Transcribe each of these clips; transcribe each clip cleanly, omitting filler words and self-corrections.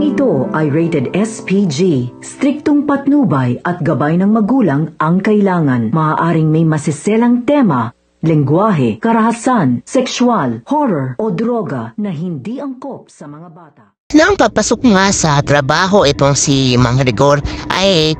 Programang ito ay rated SPG. Striktong patnubay at gabay ng magulang ang kailangan. Maaaring may masiselang tema, lengguwahe, karahasan, sexual, horror o droga na hindi angkop sa mga bata. Nang papasok nga sa trabaho itong si Mang Rigor ay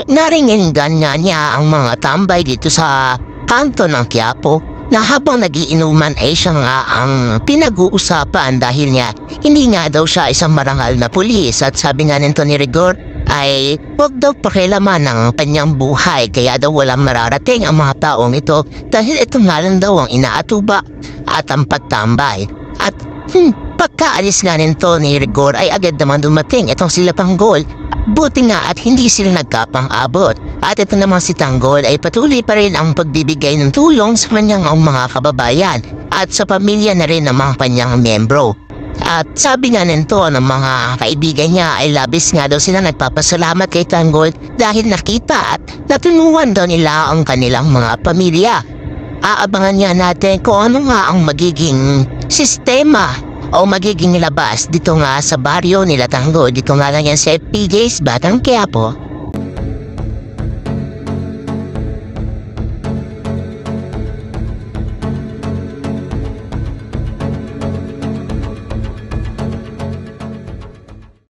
naringinggan nga niya ang mga tambay dito sa kanto ng Quiapo na habang nagiinuman ay siya nga ang pinag-uusapan dahil niya hindi nga daw siya isang marangal na pulis at sabi nga nito ni Rigor ay huwag daw pakialaman ng kanyang buhay kaya daw walang mararating ang mga taong ito dahil ito nga lang daw ang inaatuba at ang pagtambay. At pagkaalis nga nito ni Rigor ay agad naman dumating itong sila Tanggol. Buti nga at hindi sila nagkapang-abot. At ito naman si Tanggol ay patuloy pa rin ang pagbibigay ng tulong sa kanyang mga kababayan at sa pamilya na rin ng mga kanyang membro. At sabi nga nito ng mga kaibigan niya ay labis nga daw sila nagpapasalamat kay Tanggol dahil nakita at natulungan daw nila ang kanilang mga pamilya. Aabangan niya natin kung ano nga ang magiging sistema o magiging labas dito nga sa baryo nila Tanggol. Dito nga lang yan sa FPJ's Batang Quiapo.